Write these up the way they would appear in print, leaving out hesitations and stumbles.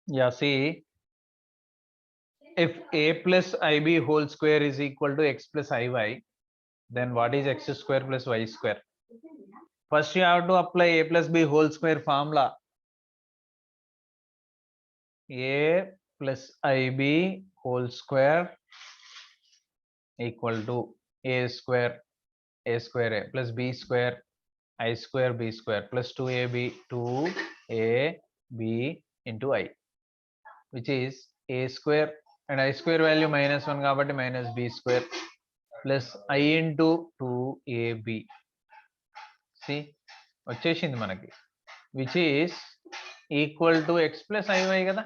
Yeah, see, if a plus ib whole square is equal to x plus iy, then what is x square plus y square? First, you have to apply a plus b whole square formula. A plus ib whole square equal to a square a plus b square I square b square plus 2ab 2ab into I, which is a square and I square value minus 1 kabatti minus b square plus I into 2ab. See, వచ్చేసింది మనకి, which is equal to x plus iy కదా.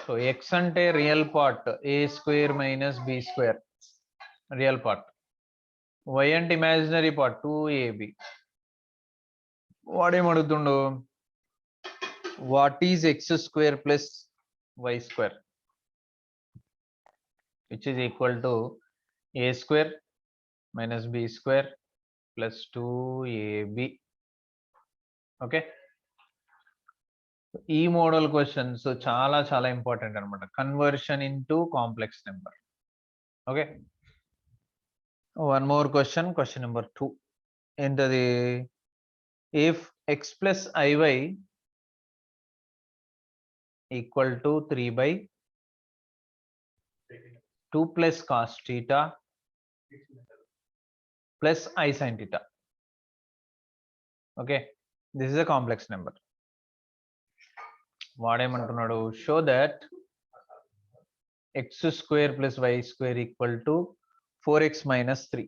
So x అంటే real part a square minus b square real part, y అంటే imaginary part 2ab. వాడేమడుగుతుండు, what is x square plus y square, which is equal to a square minus b square plus 2ab. Okay, ఈ model questions చాలా చాలా important అనమాట, conversion into complex number. Okay, one more question, question number 2 ఏంటది? If x plus iy equal to 3 by 2 plus cos theta plus I sin theta. Okay, this is a complex number. వాడేమంటున్నాడు, show that x square plus y square equal to 4x minus 3.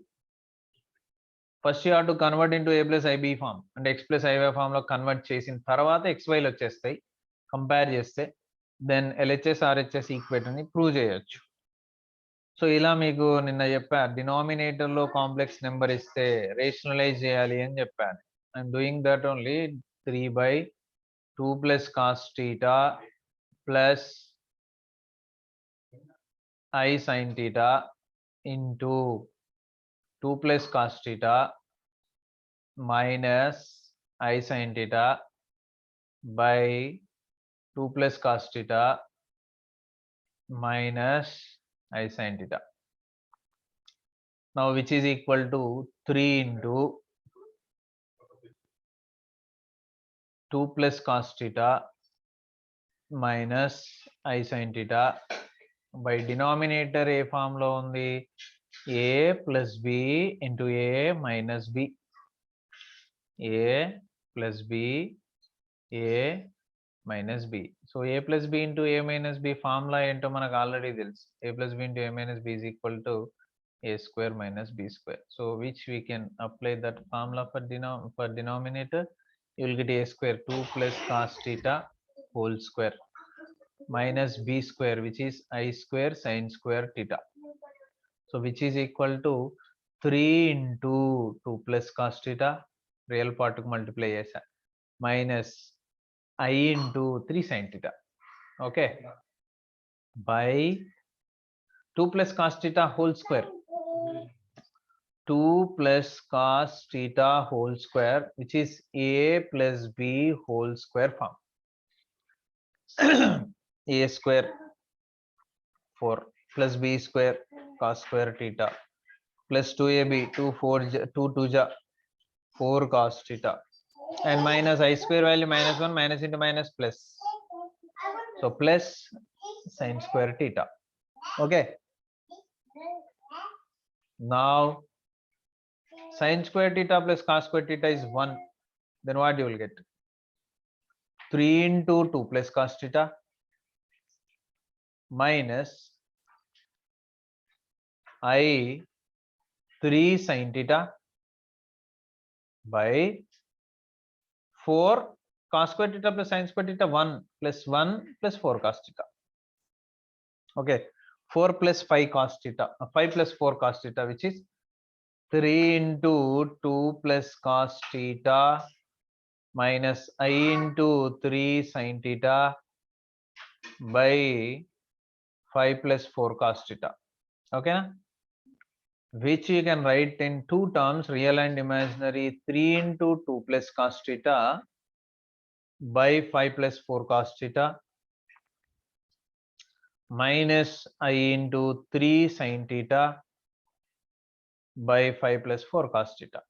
First you have to convert into a plus ib form, అంటే x plus iy form లో convert చేసిన తర్వాత xyలు వచ్చేస్తాయి. Compare చేస్తే then LHS RHS equation ని prove చేయొచ్చు. So ఇలా మీకు నిన్న చెప్పా, డినామినేటర్ లో కాంప్లెక్స్ నెంబర్ ఇస్తే రేషనలైజ్ చేయాలి అని చెప్పాను. I'm doing that only. 3 by 2 plus cos theta plus I sin theta into 2 plus cos theta minus I sin theta by 2 plus cos theta minus I sin theta. Now which is equal to 3 into 2 plus cos theta minus I sin theta by denominator a form లో ఉంది, a plus b into a minus b, a plus b, a minus b. So a plus b into a minus b formula ఏంటో మనకు already తెలుసు. a plus b into a minus b is equal to a square minus b square. So which we can apply that formula for denominator. You will get a square 2 plus cos theta whole square minus b square, which is I square sin square theta. So which is equal to 3 into 2 plus cos theta, real part కు multiply చేసా, minus I into 3 sin theta. Okay, by 2 plus cos theta whole square, 2 plus cos theta whole square, which is a plus b whole square form. a square 4 plus b square cos square theta plus 2ab 2 2 ja 4 cos theta and minus I square value minus 1, minus into minus plus, so plus sin square theta. Okay, now sin square theta plus cos square theta is 1. Then what you will get? 3 into 2 plus cos theta minus I 3 sin theta by 4 cos square theta plus sin square theta 1 plus 1 plus 4 cos theta. Okay, 4 plus 5 cos theta, 5 plus 4 cos theta, which is 3 into 2 plus cos theta minus I into 3 sin theta by 5 plus 4 cos theta. Okay, which you can write in two terms, real and imaginary. 3 into 2 plus cos theta by 5 plus 4 cos theta minus I into 3 sin theta by 5 plus 4 cos theta.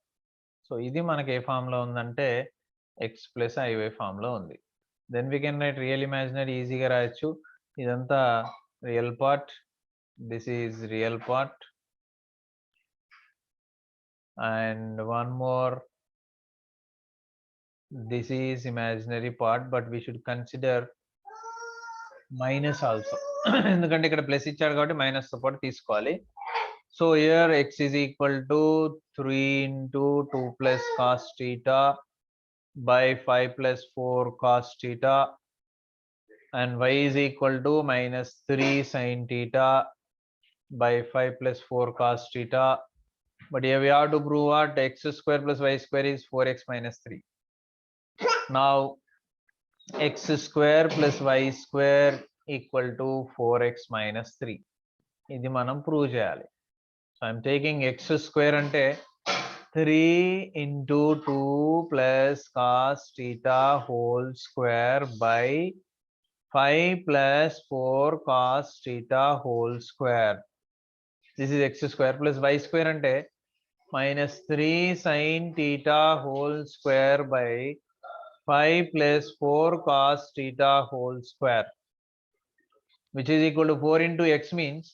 So ఇది మనకి ఏ form లో ఉందంటే x plus i y form లో ఉంది. Then we can write real imaginary ఈజీగా రాయొచ్చు. ఇదంతా real part, this is real part, and one more, this is imaginary part, but we should consider minus also ఎందుకంటే ఇక్కడ ప్లస్ ఇచ్చాడు కాబట్టి మైనస్ తో పాటు తీసుకోవాలి. So here x is equal to 3 into 2 plus cos theta by 5 plus 4 cos theta, and y is equal to minus 3 sin theta by 5 plus 4 cos theta. But here we have to prove what x square plus y square is 4x minus 3. Now x square plus y square equal to 4x minus 3. ఇది మనం prove చేయాలి. So I'm taking x square అంటే 3 into 2 plus cos theta whole square by 5 plus 4 cos theta whole square. This is x square plus y square అంటే minus 3 sin theta whole square by 5 plus 4 cos theta whole square, which is equal to 4 into x means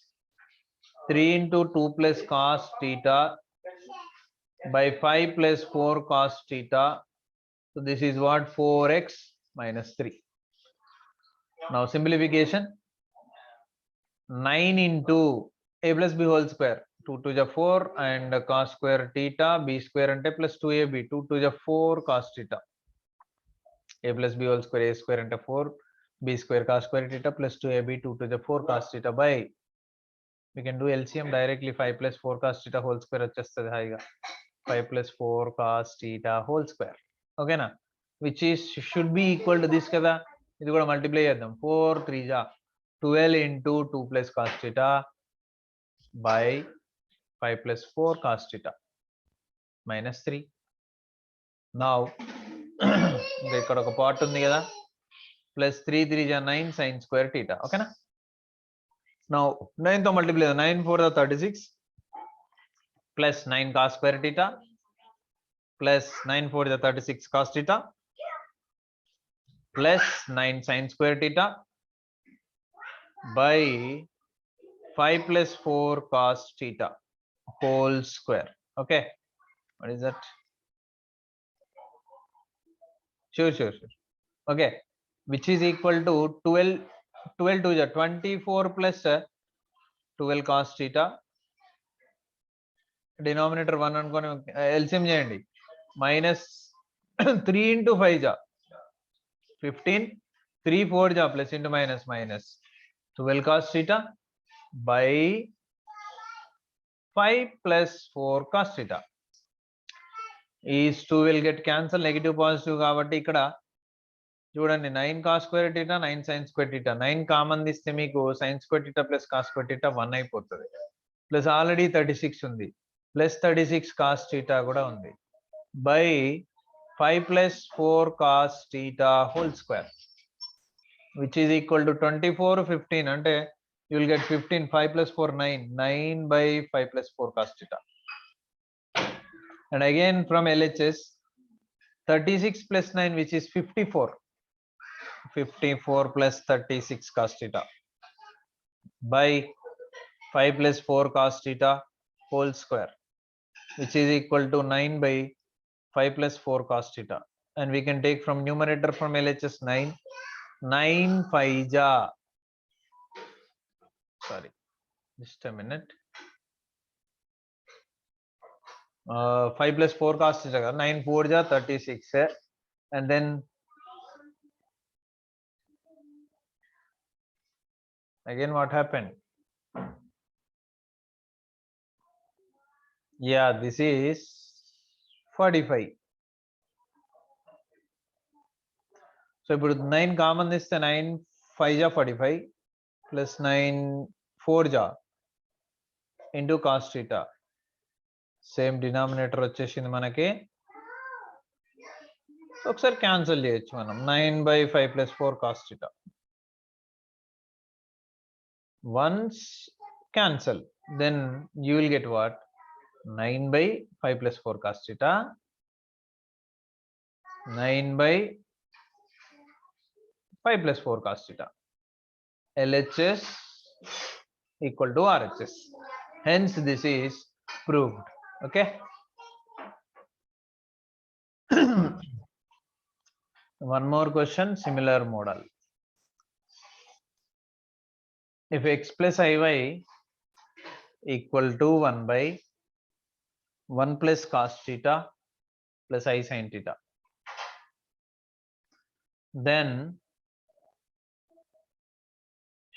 3 into 2 plus cos theta by 5 plus 4 cos theta. So this is what 4x minus 3. Now simplification, 9 into a plus b whole square, 2 to the 4 and cos square theta b square ante plus 2ab, 2 to the 4 cos theta, a plus b whole square a square ante 4 b square cos square theta plus 2ab 2 to the 4 cos theta by, we can do LCM directly, 5 plus 4 cos theta whole square వచ్చేస్తది హాయిగా, 5 plus 4 cos theta whole square. ఓకేనా, which is should be equal to this కదా. ఇది కూడా multiply చేద్దాం, 4 3 జా 12 into 2 plus cos theta by 5 plus 4 cos theta minus 3. Now ఇక్కడ ఒక పార్ట్ ఉంది కదా, ప్లస్ 3 3 జా 9 sin square theta. ఓకేనా, now 9 తో multiply 9 4 36 plus 9 cos square theta plus 9 4 36 cos theta plus 9 sin square theta by 5 plus 4 cos theta whole square. Okay, what is that? Sure. Okay, which is equal to 12 to the 24 plus 12 cos theta, denominator 1 అనుకొని LCM చేయండి, minus 3 into 5 జా 15, 3 4 జా plus into minus 12 cos theta by 5 plus 4 cos theta. Is 2 will get cancelled, negative positive కాబట్టి ఇక్కడ చూడండి 9 cos square theta 9 sin square theta, 9 common తీస్తే మీకు sin square theta plus cos square theta 1 అయిపోతుంది, plus already 36 ఉంది, plus 36 cos theta కూడా ఉంది, by 5 plus 4 cos theta whole square, which is equal to 24 15 అంటే you will get 15, 5 plus 4 9 by 5 plus 4 cos theta. And again from LHS 36 plus 9 which is 54 plus 36 cos theta by 5 plus 4 cos theta whole square, which is equal to 9 by 5 plus 4 cos theta. And we can take from numerator from LHS 9 5 ja, sorry, just a minute, 5 plus 4 cos theta 9 4 ja 36 and then again what happened, yeah, this is 45. So ఇప్పుడు 9 common తీస్తే 9 5 జా 45 plus 9 4 జా into cos theta, same denominator వచ్చేసింది మనకి so ఒకసారి cancel చేయొచ్చు మనం 9/5 + 4 cos theta. Once cancel, then you will get what? 9/5 + 4 cos theta. 9/5 + 4 cos theta. LHS equal to RHS. Hence, this is proved. Okay. One more question, similar model. If x plus iy equal to 1/1 plus cos theta plus I sin theta, then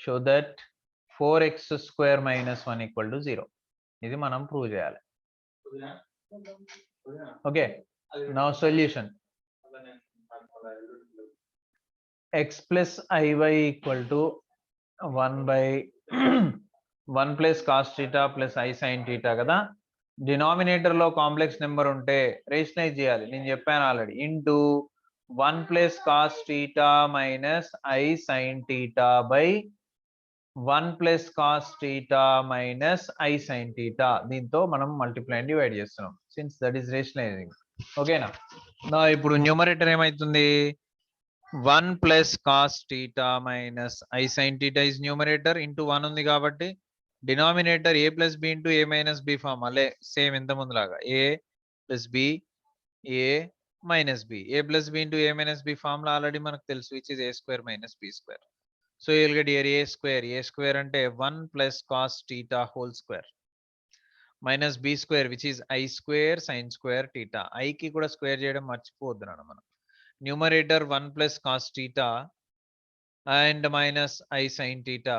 show that 4x square minus 1 equal to 0. ఇది మనం prove చేయాలి. Okay. Now solution. X plus iy equal to 1/1 plus cos theta plus I sin theta కదా. Denominator లో complex number ఉంటే rationalise చేయాలి. నేను చెప్పాను already. Into 1 plus cos theta minus I sin theta by 1 plus cos theta minus I sin theta. దీంతో మనం multiply and divide చేస్తున్నాం. Since that is rationalising. ఓకేనా. నా ఇప్పుడు న్యూమరేటర్ ఏమైతుంది? 1 plus cos theta minus I sin theta is numerator into 1 ఉంది కాబట్టి denominator a plus b into a minus b form అలే సేమ్ ఇంత ముందులాగా a plus b a minus b a plus b into a minus b formula already మనకు తెలుసు, which is a square minus b square. So you will get here a square అంటే 1 plus cos theta whole square minus b square, which is I square sin square theta. I కి కూడా square చేయడం మర్చిపోవద్దు నాన్న మనం. Numerator 1 plus cos theta and minus I sin theta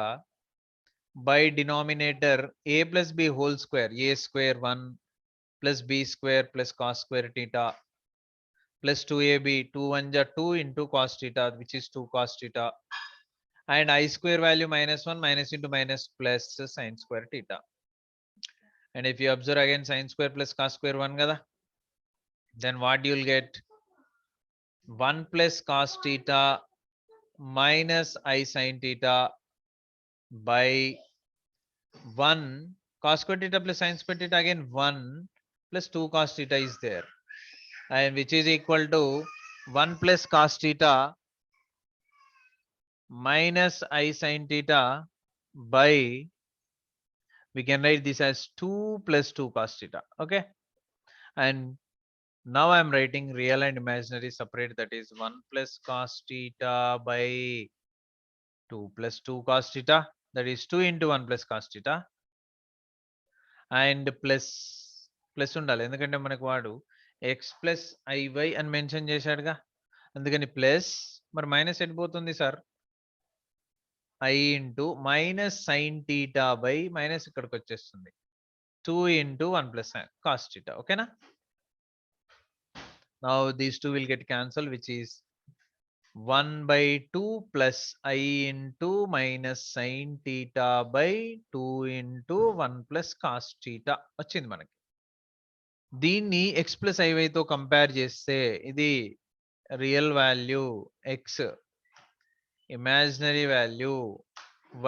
by denominator a plus b whole square, a square 1 plus b square plus cos square theta plus 2ab, 2 1 ja 2 into cos theta, which is 2 cos theta, and I square value minus 1 minus into minus plus sin square theta. And if you observe again sin square plus cos square 1 kada, then what you will get? 1 plus cos theta minus I sin theta by 1 cos square theta plus sin square theta, again 1 plus 2 cos theta is there, and which is equal to 1 plus cos theta minus I sin theta by, we can write this as 2 plus 2 cos theta. Okay. And now I am writing real and imaginary separate, that is 1 plus cos theta by 2 plus 2 cos theta, that is 2 into 1 plus cos theta, and plus ఉండాలి ఎందుకంటే మనకు వాడు x plus iy అని mention చేశాడుగా, అందుకని plus, మరి minus ఎడిపోతుంది sir, I into minus sin theta by minus ఇక్కడికి వచ్చేస్తుంది 2 into 1 plus cos theta. ఓకేనా. Now these two will get cancelled, which is 1/2 plus I into minus sin theta by 2 into 1 plus cos theta వచ్చింది మనకి. దీన్ని x plus iy తో compare చేస్తే ఇది real value x, imaginary value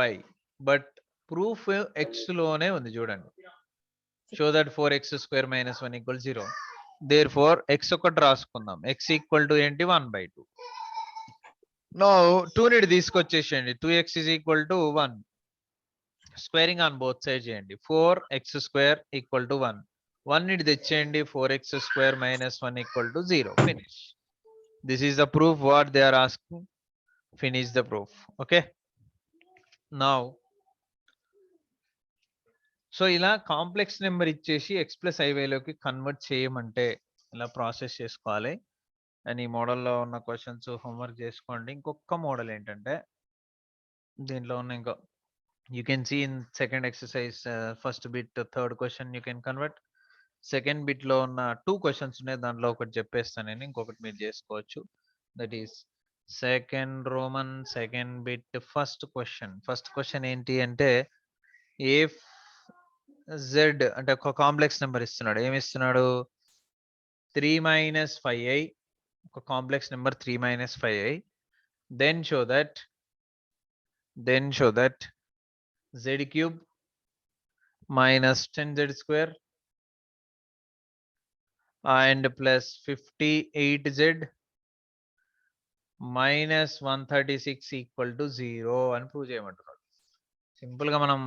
y, but proof x లోనే ఉంది చూడండి. Show that 4x square minus 1 equals 0. Therefore x ఒకటి రాసుకుందాం. x equal to ఏంటి? 1/2. Now 2 ని తీసుకొచ్చేసేయండి. 2x is equal to 1. Squaring on both side చేయండి. 4x square equal to 1. 1 ని తెచ్చేయండి. 4x square minus 1 equal to 0. Finish. This is the proof what they are asking. Finish the proof. Okay. Now so ఇలా complex number ఇచ్చేసి x plus iy లోకి convert చేయమంటే ఇలా process చేసుకోవాలి. And ఈ మోడల్లో ఉన్న క్వశ్చన్స్ హోంవర్క్ చేసుకోండి. ఇంకొక మోడల్ ఏంటంటే దీంట్లో ఉన్న ఇంకో, you can see in second exercise first bit third question you can convert. Second bit లో ఉన్న 2 క్వశ్చన్స్ ఉన్నాయి, దాంట్లో ఒకటి చెప్పేస్తాను నేను, ఇంకొకటి మీరు చేసుకోవచ్చు. That is second Roman second bit first question. First question ఏంటి అంటే ఏ z అంటే ఒక కాంప్లెక్స్ నెంబర్ ఇస్తున్నాడు. ఏమి ఇస్తున్నాడు? 3 - 5i complex number 3 minus 5i, then show that z cube minus 10z square and plus 58z minus 136 equal to 0 అని prove చేయమంటున్నాడు. Simple గా మనం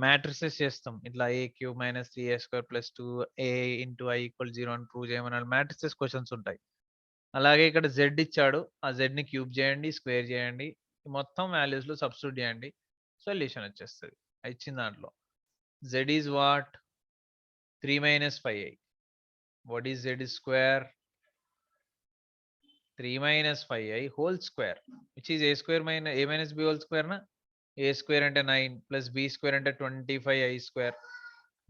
మ్యాట్రిసెస్ చేస్తాం ఇట్లా a cube minus 3a square plus 2a into i equal 0 అని prove చేయమన్నాడు. Matrices questions ఉంటాయి. అలాగే ఇక్కడ z ఇచ్చాడు, ఆ z ని క్యూబ్ చేయండి, స్క్వేర్ చేయండి, మొత్తం వాల్యూస్ లో సబ్స్టిట్యూట్ చేయండి, సొల్యూషన్ వచ్చేస్తుంది ఇచ్చిన దాంట్లో. z is what 3 minus 5i. what is z square? 3 minus 5i whole square, which is a square minus a minus b whole square na. a square ante 9 plus b square ante 25i square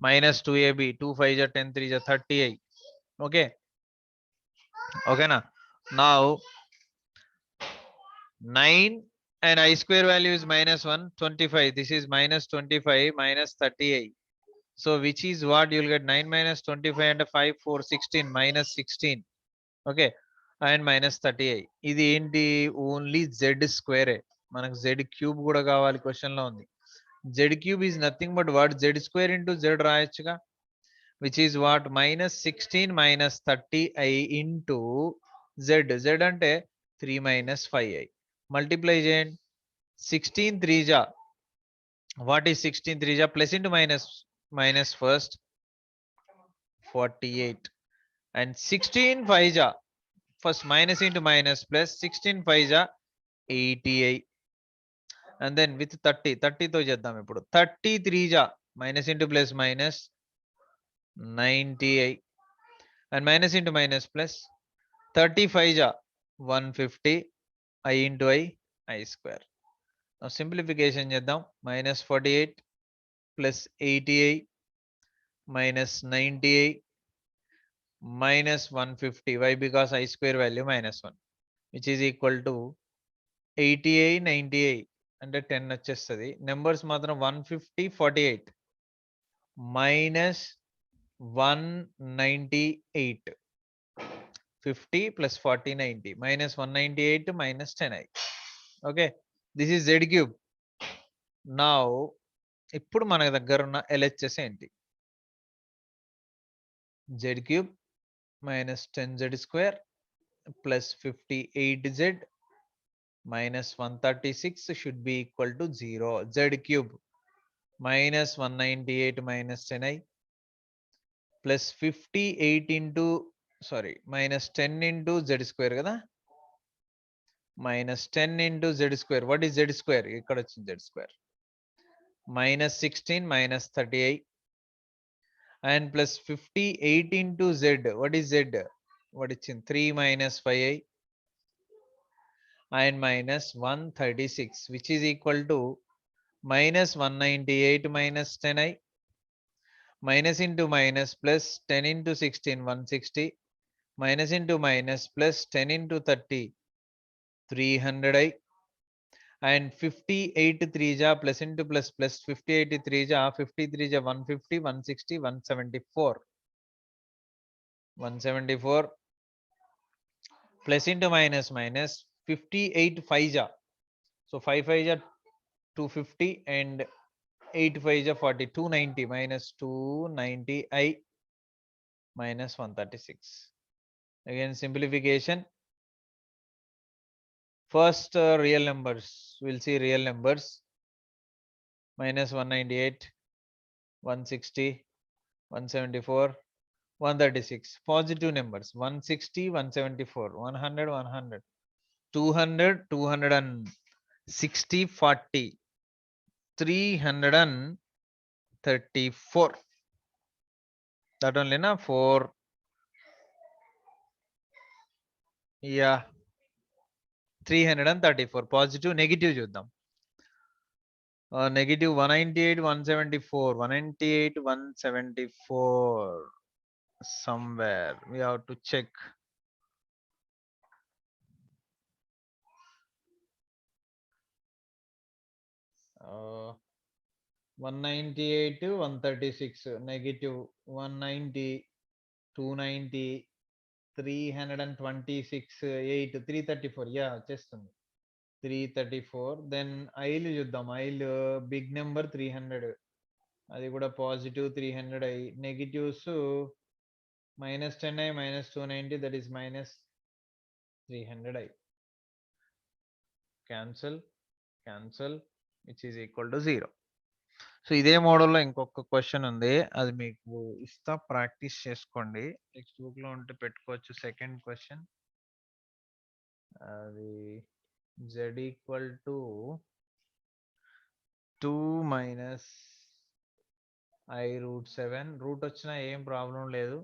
minus 2ab 2 5 10 3 30i. okay na. Now 9 and I square value is minus 1 25. This is minus 25 minus 30i. So which is what you'll get 9 minus 25 and 5 4 16 minus 16. okay and minus 30i. ఇది ఏంటి? Only z స్క్వేరే. మనకు z cube కూడా కావాలి question లో ఉంది. z cube is nothing but what z square into z రాయొచ్చుగా, which is what minus 16 minus 30i into z అంటే 3 minus 5i. మల్టిప్లై చేయండి. 16 3 జా, వాట్ ఈస్ 16 3 జా, plus into minus first 48 and 16 5 జా, first minus into minus plus 16 5 ja 80i and then with 30 తో చేద్దాం ఇప్పుడు. 33 ja minus into plus minus 90i and minus into minus plus 35 ja 150 i into i square. now simplification చేద్దాం. minus 48 plus 80i minus 90i minus 150. why? because I square value minus 1, which is equal to 80i 90i అంటే 10 వచ్చేస్తుంది. Numbers మాత్రం 150 48 minus 198 50 plus 40 90 minus 198 minus 10i. Okay, this is z cube. Now ఇప్పుడు మన దగ్గర ఉన్న LHS ఏంటి? z cube minus 10z square plus 58z minus 136 should be equal to 0. z cube minus 198 minus 10i plus 58 into minus 10 into z square kada, minus 10 into z square. what is z square? ikkada vachindi z square minus 16 minus 30i and plus 58 into z. what is z? what ichindi 3 minus 5i and minus 136, which is equal to minus 198 minus 10i minus into minus plus 10 into 16 160 minus into minus plus 10 into 30 300i and 58 3 ja plus into plus plus 58 3 ja 53 ja 150 160 174 plus into minus minus 58 5 ja, so 5 5 ja 250 and 8 5 ja 40 290 minus 290i minus 136. again simplification. first real numbers, we'll see real numbers. minus 198 160 174 136. positive numbers 160 174 100 100 200 260 40 334. that only na 4. yeah 334. positive negative చూద్దాం. negative 198 174 198 174 somewhere we have to check. uh, 198 136 negative 190 290 326 8 334 వచ్చేస్తుంది 334. Then ఐలు చూద్దాం. ఐలు big number 300, అది కూడా positive 300 I. Negatives -10 I, -290, that is -300 I. Cancel which is equal to 0. So ఇదే మోడల్లో ఇంకొక question ఉంది, అది మీకు ఇస్తా, ప్రాక్టీస్ చేసుకోండి. టెక్స్ట్ బుక్ లో ఉంటే పెట్టుకోవచ్చు. సెకండ్ క్వశ్చన్, అది z equal to 2 minus i√7. Root వచ్చినా ఏం ప్రాబ్లం లేదు,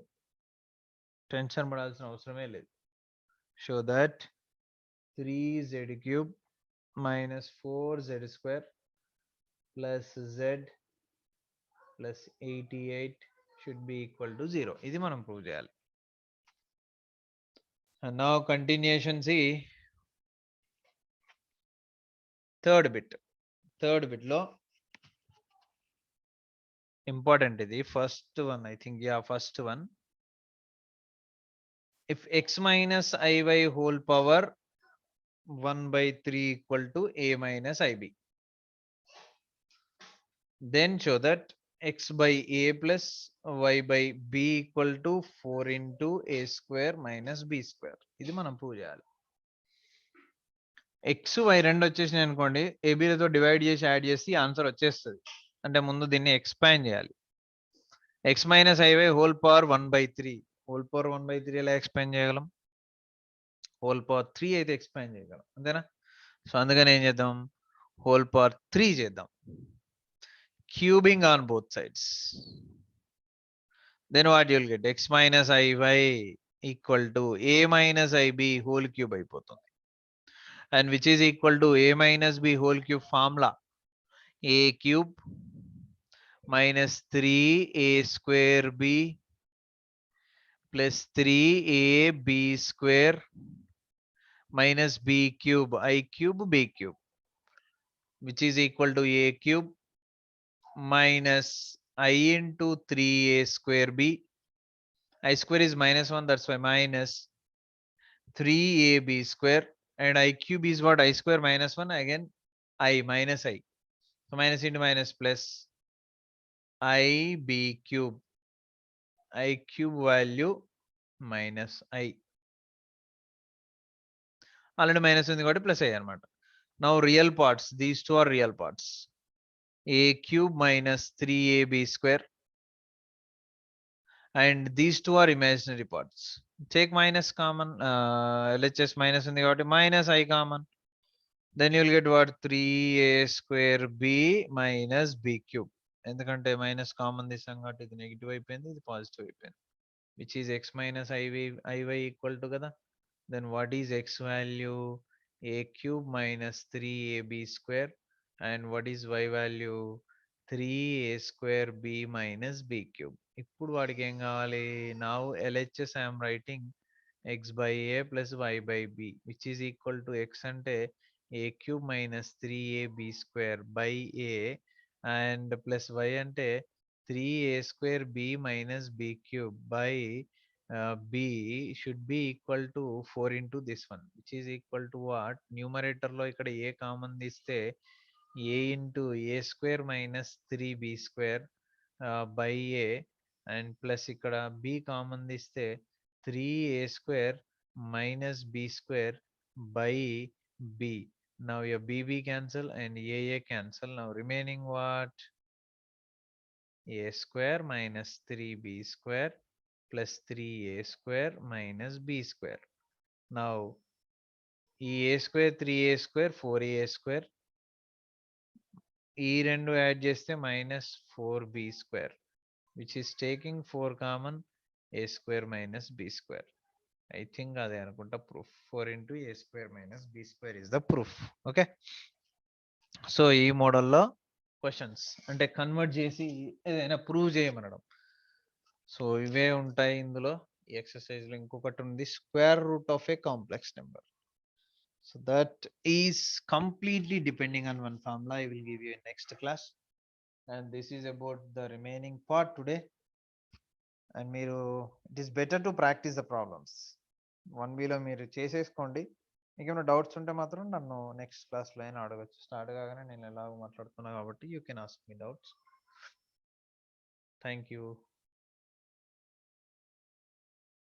టెన్షన్ పడాల్సిన అవసరమే లేదు. Show that 3z³ minus 4z² plus z plus 88 should be equal to 0. ఇది మనం ప్రూవ్ చేయాలి. And now continuation, see third bit లో important ఇది. first one, I think, first one. If x minus iy whole power 1/3 equal to a minus ib, then show that x by a plus y by b equal to 4 into a square minus b square. ఇది మనం prove చేయాలి. X why రెండు వచ్చేసినాయి అనుకోండి, ఏబీలతో divide చేసి add చేసి answer వచ్చేస్తుంది. అంటే ముందు దీన్ని ఎక్స్పాండ్ చేయాలి. X minus i y whole power 1/3. Whole power 1/3 ఎలా ఎక్స్పాండ్ చేయగలం? హోల్ పవర్ 3 అయితే ఎక్స్పాండ్ చేయగలం, అంతేనా? సో అందుకని ఏం చేద్దాం, హోల్ పవర్ 3 చేద్దాం, cubing on both sides. Then what you'll get, x minus i y equal to a minus i b whole cube అయిపోతుంది. And which is equal to a minus b whole cube formula, a cube minus 3a square b plus 3ab square minus b cube I cube b cube, which is equal to a cube minus I into 3a square b. I square is -1, that's why minus 3ab square, and I cube is what? I square -1, again I minus I. So minus into minus plus ib cube. I cube value minus I. Already minus ఉంది కాబట్టి plus అయ్యి అనమాట. Now real parts, these two are real parts. A cube minus 3ab square, and these two are imaginary parts. Take minus common, LHS minus ఉంది కాబట్టి minus I common. Then you will get what? 3a square b minus b cube. ఎందుకంటే minus common తీసాం కాబట్టి ఇది negative అయిపోయింది, ఇది positive అయిపోయింది. Which is x minus iy equal to కదా. Then what is x value? A cube minus 3ab square, and what is y value? 3a square b minus b cube. ఇప్పుడు వాడికి ఏం కావాలి? Now LHS I am writing x by a plus y by b, which is equal to x అంటే a cube minus 3ab square by a, and plus y అంటే 3a square b minus b cube by b should be equal to 4 into this one, which is equal to what? Numerator లో ఇక్కడ a common తీస్తే a into a square minus 3b square by a, and plus ఇక్కడ b common తీస్తే 3a square minus b square by b. Now your bb cancel and a cancel. Now remaining what? A square minus 3b square plus 3a square minus b square. Now a square 3a square 4a square, ఈ రెండు add చేస్తే minus 4b square, which is taking 4 common, a square minus b square. I think అదే అనుకుంటా proof. 4 into a square minus b square is the proof. Okay, so ఈ మోడల్లో questions అంటే convert చేసి ఏదైనా ప్రూవ్ చేయమనడం. సో ఇవే ఉంటాయి ఇందులో. ఈ ఎక్సర్సైజ్ లో ఇంకొకటి ఉంది, square root of a complex number. So that is completely depending on one formula. I will give you in next class, and this is about the remaining part today. And మీరు it is better to practise the problems. 1Bలో మీరు చేసేసుకోండి. మీకేమైనా doubts ఉంటే మాత్రం నన్ను next క్లాస్లో అయినా అడగచ్చు. స్టార్ట్ కాగానే నేను ఎలాగో మాట్లాడుతున్నా కాబట్టి you can ask me doubts. Thank you.